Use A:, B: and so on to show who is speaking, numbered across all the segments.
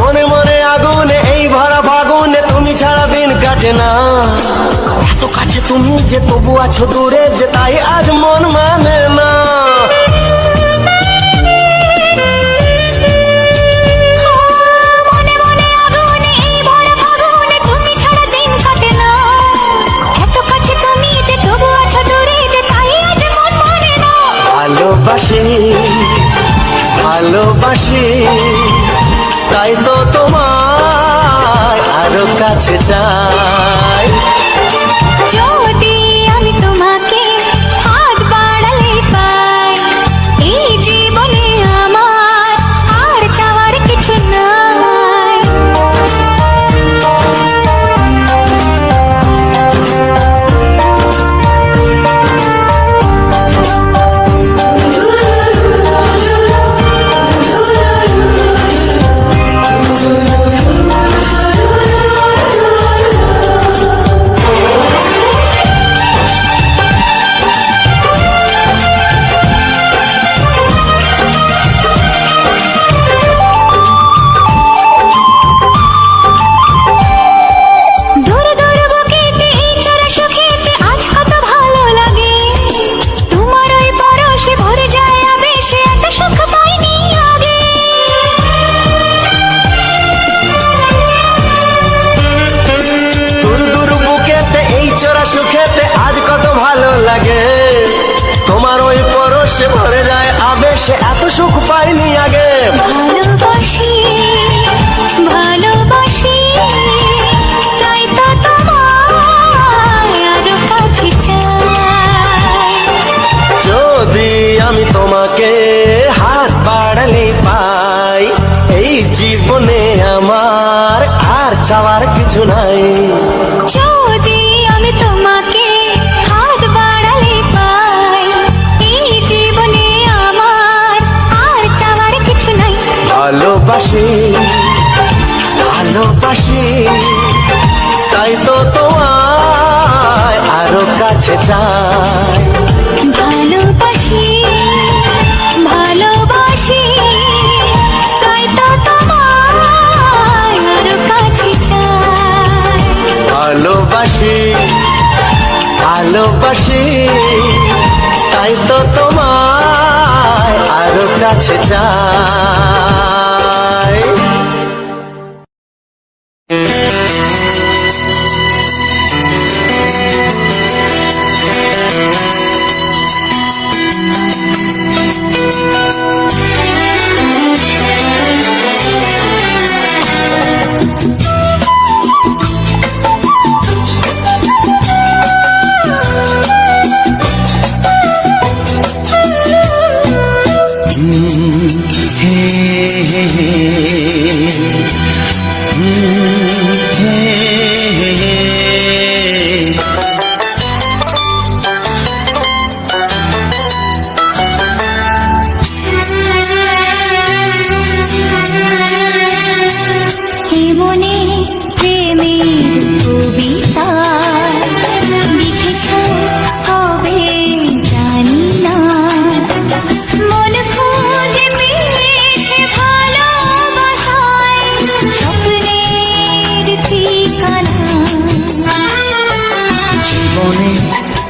A: মনে মনে আগুনে এই ভরা ফাগুনে তুমি ছাড়া দিন কাটে না। এত কাছে তুমি যে তবু আছো দূরে যে তাই আজ মন মানে না। ভালোবাসি ভালোবাসি তাই তো তোমায় আরো কাছে চাই।
B: যদি আমি তোমাকে হাত বাড়ালে পাই, এই জীবনে আমার আর চাওয়ার কিছু নাই। তোমার ওই পরশে ভরে যায় আবেশে এত সুখ পাইনি আগে। ভালোবাসি ভালোবাসি তাই তো তোমায় আরো কাছে চাই। যদি আমি তোমাকে হাত বাড়ালে পাই, এই জীবনে আমার আর চাওয়ার কিছু নাই। যদি আমি তোমাকে হাত বাড়ালে পাই, এই জীবনে আমার আর চাওয়ার কিছু নাই। ভালোবাসি ভালোবাসি তাই তো তোমায় আরো কাছে চাই। ভালোবাসি ভালোবাসি তাই তো তোমায় আরো কাছে চাই। ভালোবাসি ভালোবাসি তাই তো তোমায় আরো কাছে চাই।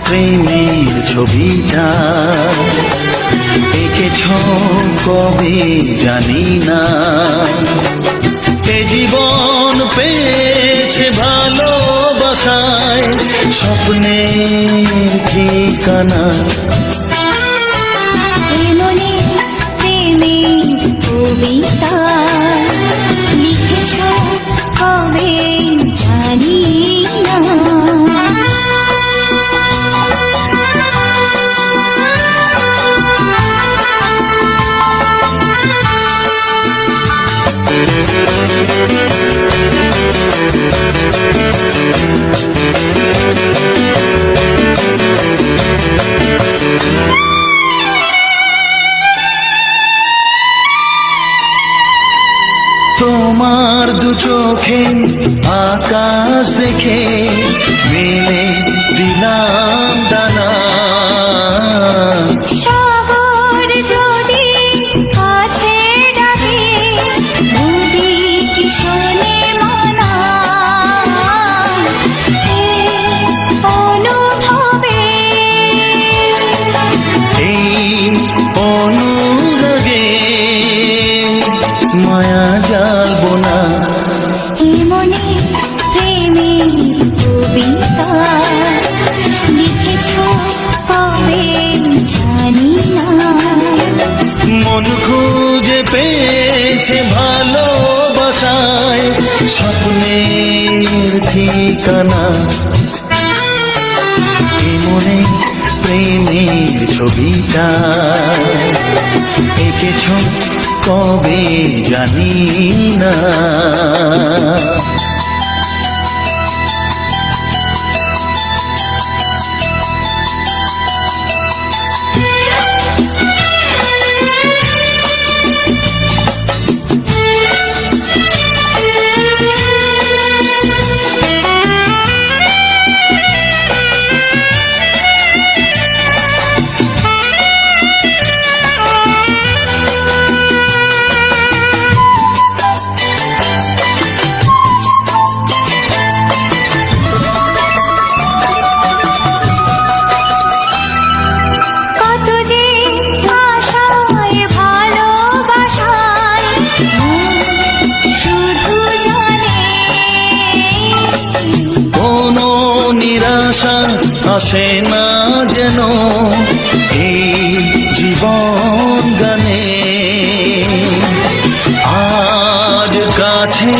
C: প্রেমের ছবিটা এঁকেছ কবে জানি না। এ জীবন পেয়েছে ভালোবাসায় স্বপ্নের ঠিকানা।
B: মনে প্রেমের কবিতা লিখেছ কবে জানি না।
C: তোমার দু চোখে আকাশ দেখে মেলে দিলাম দানা।
B: শহর যদি কাছে ডাকে, নদী কি
C: জ্বালবো না।
D: এ মনে প্রেমের কবিতা লিখেছ কবে জানি না।
C: মন খুঁজে পেয়েছে ভালোবাসায় স্বপ্নের ঠিকানা। এ মনে প্রেমের ছবিটা এঁকেছ কবে জানি না।
D: কত যে আশায় ভালোবাসায় শুধু জানে
C: কোনো নিরাশা আসে না যেন এই জীবন গানে। আজ কাছে